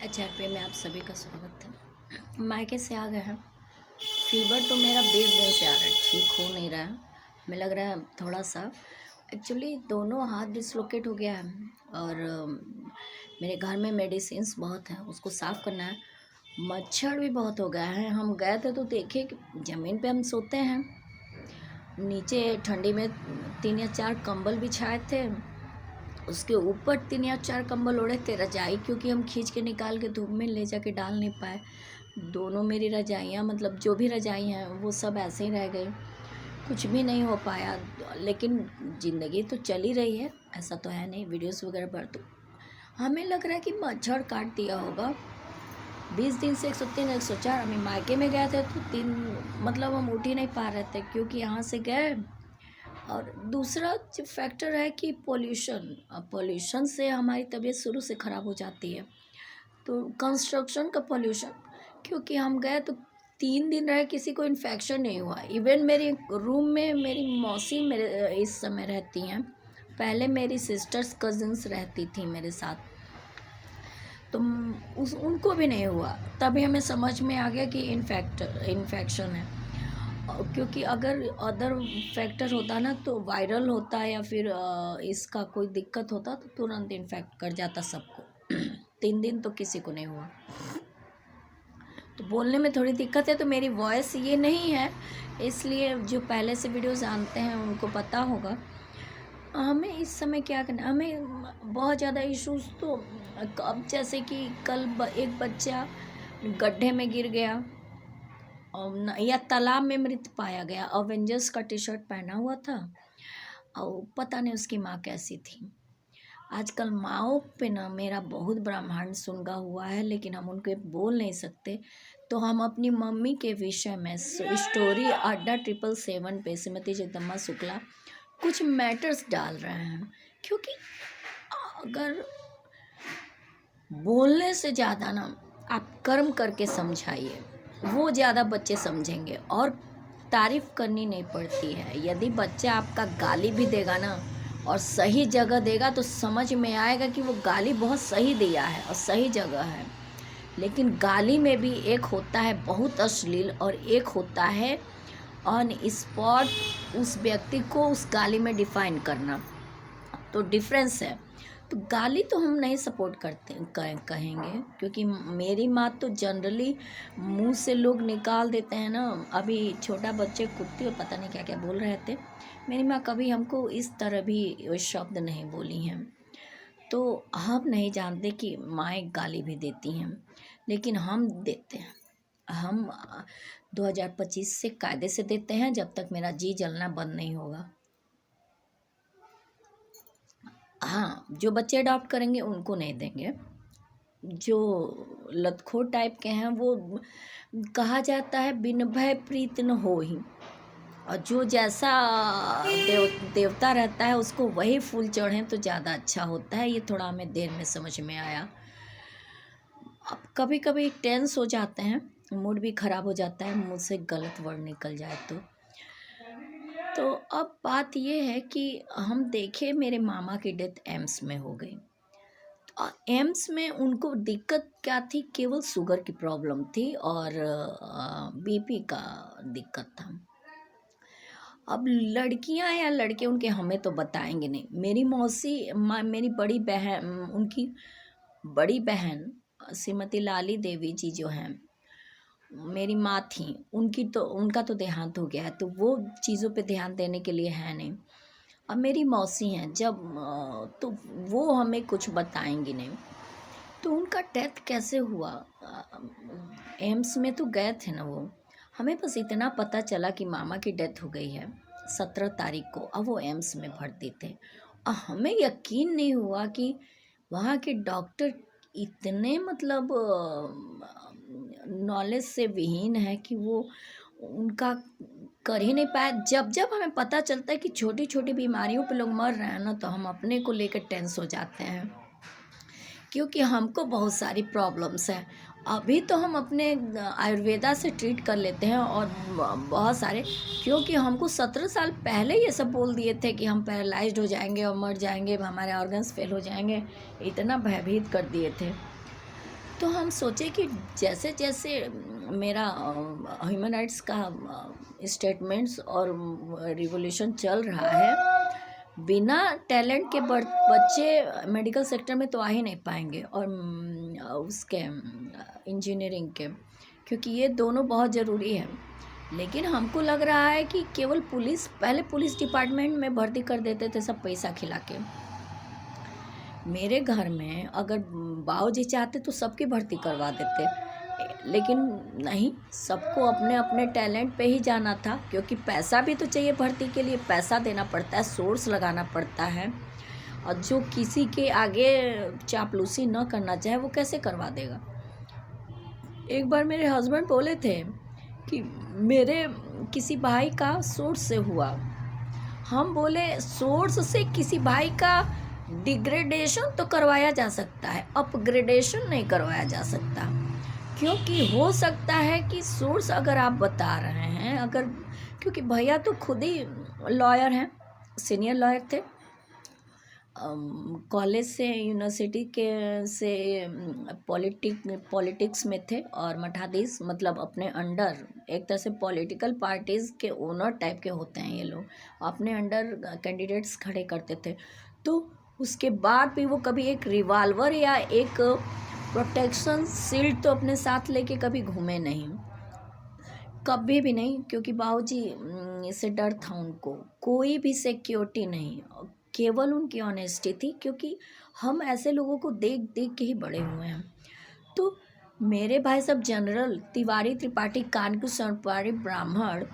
HR पे में आप सभी का स्वागत है। मायके से आ गए हैं। फीवर तो मेरा 20 दिन से आ रहा है, ठीक हो नहीं रहा है। हमें लग रहा है थोड़ा सा एक्चुअली दोनों हाथ डिसलोकेट हो गया है और मेरे घर में मेडिसिन्स बहुत हैं, उसको साफ़ करना है। मच्छर भी बहुत हो गया है। हम गए थे तो देखे कि ज़मीन पे हम सोते हैं, नीचे ठंडी में 3 या 4 कंबल बिछाए थे, उसके ऊपर 3 या 4 कंबल ओढ़े थे। रजाई क्योंकि हम खींच के निकाल के धूप में ले जाके डाल नहीं पाए। दोनों मेरी रजाइयाँ मतलब जो भी रजाई हैं वो सब ऐसे ही रह गई, कुछ भी नहीं हो पाया। लेकिन ज़िंदगी तो चल ही रही है, ऐसा तो है नहीं। वीडियोस वगैरह पर तो हमें लग रहा है कि मच्छर काट दिया होगा। 20 दिन से 103 104 अभी मायके में गए थे तो 3 मतलब हम उठ ही नहीं पा रहे थे क्योंकि यहाँ से गए। और दूसरा जो फैक्टर है कि पोल्यूशन से हमारी तबीयत शुरू से ख़राब हो जाती है। तो कंस्ट्रक्शन का पोल्यूशन, क्योंकि हम गए तो 3 दिन रहे, किसी को इन्फेक्शन नहीं हुआ। इवन मेरे रूम में मेरी मौसी मेरे इस समय रहती हैं, पहले मेरी सिस्टर्स कज़न्स रहती थी मेरे साथ, तो उनको भी नहीं हुआ। तभी हमें समझ में आ गया कि इन्फेक्शन है। क्योंकि अगर अदर फैक्टर होता ना तो वायरल होता या फिर इसका कोई दिक्कत होता तो तुरंत इन्फेक्ट कर जाता सबको। 3 दिन तो किसी को नहीं हुआ। तो बोलने में थोड़ी दिक्कत है, तो मेरी वॉइस ये नहीं है, इसलिए जो पहले से वीडियो जानते हैं उनको पता होगा। हमें इस समय क्या करना, हमें बहुत ज़्यादा इश्यूज़ तो अब जैसे कि कल एक बच्चा गड्ढे में गिर गया या तालाब में मृत पाया गया। अवेंजर्स का टी शर्ट पहना हुआ था और पता नहीं उसकी माँ कैसी थी। आजकल माँओं पे ना मेरा बहुत ब्रह्मांड सुनगा हुआ है, लेकिन हम उनके बोल नहीं सकते। तो हम अपनी मम्मी के विषय में स्टोरी अड्डा 777 पे श्रीमती जगदम्बा शुक्ला कुछ मैटर्स डाल रहे हैं, क्योंकि अगर बोलने से ज़्यादा ना आप कर्म करके समझाइए, वो ज़्यादा बच्चे समझेंगे। और तारीफ़ करनी नहीं पड़ती है। यदि बच्चा आपका गाली भी देगा ना और सही जगह देगा तो समझ में आएगा कि वो गाली बहुत सही दिया है और सही जगह है। लेकिन गाली में भी एक होता है बहुत अश्लील और एक होता है ऑन स्पॉट उस व्यक्ति को उस गाली में डिफाइन करना, तो डिफरेंस है। तो गाली तो हम नहीं सपोर्ट करते कहेंगे, क्योंकि मेरी माँ तो जनरली मुंह से लोग निकाल देते हैं ना। अभी छोटा बच्चे कुत्ते और पता नहीं क्या क्या बोल रहे थे, मेरी माँ कभी हमको इस तरह भी शब्द नहीं बोली हैं। तो हम नहीं जानते कि माएँ गाली भी देती हैं, लेकिन हम देते हैं। हम 2025 से कायदे से देते हैं, जब तक मेरा जी जलना बंद नहीं होगा। हाँ, जो बच्चे अडॉप्ट करेंगे उनको नहीं देंगे। जो लतखोर टाइप के हैं वो कहा जाता है बिन भय प्रीत न होहि, और जो जैसा देवता रहता है उसको वही फूल चढ़े तो ज़्यादा अच्छा होता है। ये थोड़ा हमें देर में समझ में आया। अब कभी कभी टेंस हो जाते हैं, मूड भी ख़राब हो जाता है, मुँह से गलत वर्ड निकल जाए तो अब बात ये है कि हम देखे मेरे मामा की डेथ एम्स में हो गई। एम्स में उनको दिक्कत क्या थी, केवल शुगर की प्रॉब्लम थी और बीपी का दिक्कत था। अब लड़कियां या लड़के उनके हमें तो बताएंगे नहीं। मेरी मौसी मेरी बड़ी बहन, उनकी बड़ी बहन श्रीमती लाली देवी जी जो हैं मेरी माँ थी, उनका तो देहांत हो गया है, तो वो चीज़ों पे ध्यान देने के लिए है नहीं। अब मेरी मौसी हैं जब तो वो हमें कुछ बताएंगी नहीं। तो उनका डेथ कैसे हुआ, एम्स में तो गए थे ना वो, हमें बस इतना पता चला कि मामा की डेथ हो गई है 17 तारीख को। अब वो एम्स में भर्ती थे और हमें यकीन नहीं हुआ कि वहाँ के डॉक्टर इतने मतलब नॉलेज से विहीन है कि वो उनका कर ही नहीं पाए। जब जब हमें पता चलता है कि छोटी छोटी बीमारियों पे लोग मर रहे हैं ना, तो हम अपने को लेकर टेंस हो जाते हैं, क्योंकि हमको बहुत सारी प्रॉब्लम्स हैं। अभी तो हम अपने आयुर्वेदा से ट्रीट कर लेते हैं और बहुत सारे, क्योंकि हमको 17 साल पहले ये सब बोल दिए थे कि हम पैरालाइज्ड हो जाएंगे और मर जाएंगे, हमारे ऑर्गन्स फेल हो जाएंगे, इतना भयभीत कर दिए थे। तो हम सोचे कि जैसे जैसे मेरा ह्यूमन राइट्स का स्टेटमेंट्स और रिवोल्यूशन चल रहा है, बिना टैलेंट के बच्चे मेडिकल सेक्टर में तो आ ही नहीं पाएंगे, और उसके इंजीनियरिंग के, क्योंकि ये दोनों बहुत ज़रूरी है। लेकिन हमको लग रहा है कि केवल पुलिस, पहले पुलिस डिपार्टमेंट में भर्ती कर देते थे सब पैसा खिला के। मेरे घर में अगर बाबूजी चाहते तो सबकी भर्ती करवा देते, लेकिन नहीं, सबको अपने अपने टैलेंट पे ही जाना था, क्योंकि पैसा भी तो चाहिए भर्ती के लिए, पैसा देना पड़ता है, सोर्स लगाना पड़ता है, और जो किसी के आगे चापलूसी न करना चाहे वो कैसे करवा देगा। एक बार मेरे हस्बैंड बोले थे कि मेरे किसी भाई का सोर्स से हुआ। हम बोले सोर्स से किसी भाई का डिग्रेडेशन तो करवाया जा सकता है, अपग्रेडेशन नहीं करवाया जा सकता, क्योंकि हो सकता है कि सोर्स अगर आप बता रहे हैं, अगर, क्योंकि भैया तो खुद ही लॉयर हैं, सीनियर लॉयर थे, कॉलेज से, यूनिवर्सिटी के से पॉलिटिक्स में थे, और मठाधीश मतलब अपने अंडर, एक तरह से पॉलिटिकल पार्टीज़ के ओनर टाइप के होते हैं ये लोग, अपने अंडर कैंडिडेट्स खड़े करते थे। तो उसके बाद भी वो कभी एक रिवॉल्वर या एक प्रोटेक्शन शील्ड तो अपने साथ लेके कभी घूमे नहीं, कभी भी नहीं, क्योंकि बाबूजी से डर था उनको, कोई भी सिक्योरिटी नहीं, केवल उनकी ऑनेस्टी थी, क्योंकि हम ऐसे लोगों को देख देख के ही बड़े हुए हैं। तो मेरे भाई सब जनरल तिवारी, त्रिपाठी, कानकू, सरपारी, ब्राह्मण,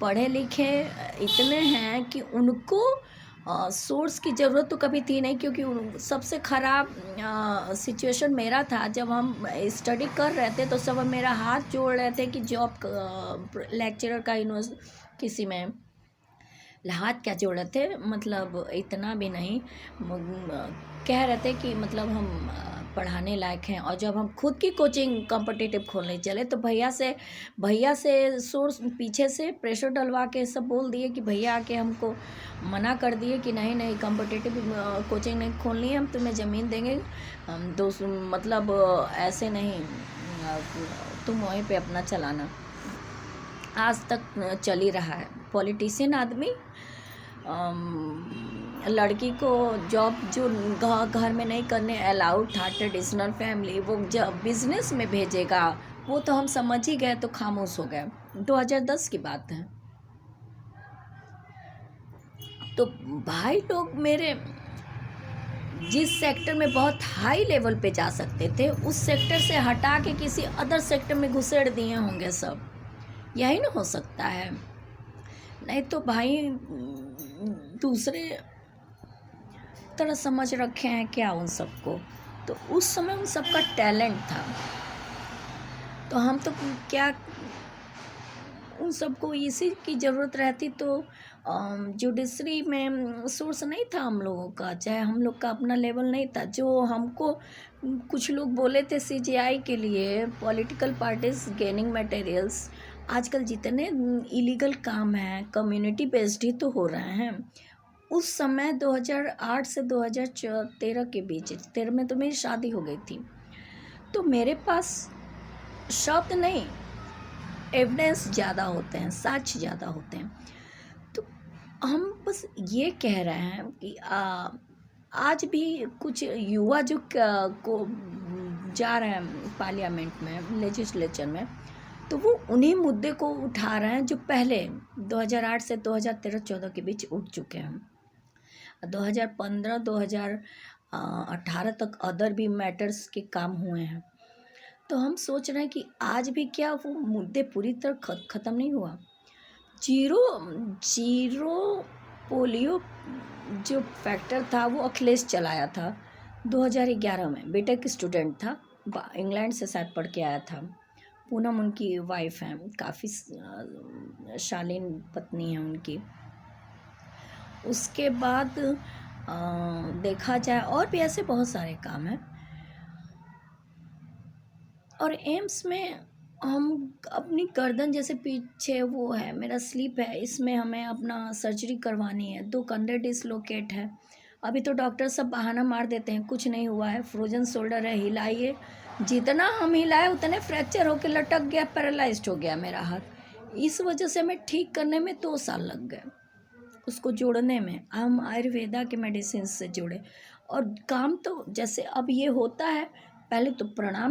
पढ़े लिखे इतने हैं कि उनको सोर्स की ज़रूरत तो कभी थी नहीं, क्योंकि सबसे ख़राब सिचुएशन मेरा था, जब हम स्टडी कर रहे थे तो सब मेरा हाथ जोड़ रहे थे कि जॉब लेक्चरर का किसी में, हाथ क्या जोड़ रहे थे, मतलब इतना भी नहीं, कह रहे थे कि मतलब हम पढ़ाने लायक हैं। और जब हम खुद की कोचिंग कॉम्पिटिटिव खोलने चले तो भैया से सोर्स पीछे से प्रेशर डलवा के सब बोल दिए कि भैया आके हमको मना कर दिए कि नहीं नहीं, कॉम्पिटिटिव कोचिंग नहीं खोलनी है, हम तुम्हें ज़मीन देंगे, हम मतलब ऐसे नहीं, तुम वहीं पे अपना चलाना। आज तक चल ही रहा है। पॉलिटिशियन आदमी लड़की को जॉब जो घर में नहीं करने अलाउड था, ट्रेडिशनल फैमिली, वो जब बिजनेस में भेजेगा, वो तो हम समझ ही गए, तो खामोश हो गए। 2010 की बात है। तो भाई लोग मेरे जिस सेक्टर में बहुत हाई लेवल पे जा सकते थे, उस सेक्टर से हटा के किसी अदर सेक्टर में घुसेड़ दिए होंगे सब, यही ना हो सकता है। नहीं तो भाई दूसरे तरह समझ रखे हैं क्या उन सबको, तो उस समय उन सबका टैलेंट था, तो हम तो क्या, उन सबको इसी की ज़रूरत रहती तो जुडिशरी में सोर्स नहीं था हम लोगों का, चाहे हम लोग का अपना लेवल नहीं था। जो हमको कुछ लोग बोले थे सीजीआई के लिए, पॉलिटिकल पार्टीज गेनिंग मटेरियल्स, आजकल जितने इलीगल काम हैं कम्युनिटी बेस्ड ही तो हो रहे हैं। उस समय 2008 से 2013 के बीच, 13 में तो मेरी शादी हो गई थी, तो मेरे पास शब्द नहीं, एविडेंस ज़्यादा होते हैं, साक्ष्य ज़्यादा होते हैं। तो हम बस ये कह रहे हैं कि आज भी कुछ युवा जो को जा रहे हैं पार्लियामेंट में, लेजिस्लेचर में, तो वो उन्हीं मुद्दे को उठा रहे हैं जो पहले 2008 से 2013-14 के बीच उठ चुके हैं। 2015-2018 तक अदर भी मैटर्स के काम हुए हैं। तो हम सोच रहे हैं कि आज भी क्या वो मुद्दे पूरी तरह ख़त्म नहीं हुआ। जीरो पोलियो जो फैक्टर था वो अखिलेश चलाया था 2011 में। बीटेक स्टूडेंट था, इंग्लैंड से शायद पढ़ के आया था। पूनम उनकी वाइफ हैं, काफ़ी शालीन पत्नी है उनकी। उसके बाद देखा जाए और भी ऐसे बहुत सारे काम हैं। और एम्स में हम अपनी गर्दन जैसे पीछे वो है, मेरा स्लीप है, इसमें हमें अपना सर्जरी करवानी है, 2 कंधे डिसलोकेट है। अभी तो डॉक्टर सब बहाना मार देते हैं, कुछ नहीं हुआ है, फ्रोजन शोल्डर है, हिलाइए जितना हम हिलाए उतने फ्रैक्चर होके लटक गया, पैरालाइज्ड हो गया मेरा हाथ। इस वजह से हमें ठीक करने में 2 साल लग गए, उसको जोड़ने में। हम आयुर्वेदा के मेडिसिन से जुड़े और काम तो जैसे अब ये होता है, पहले तो प्रणाम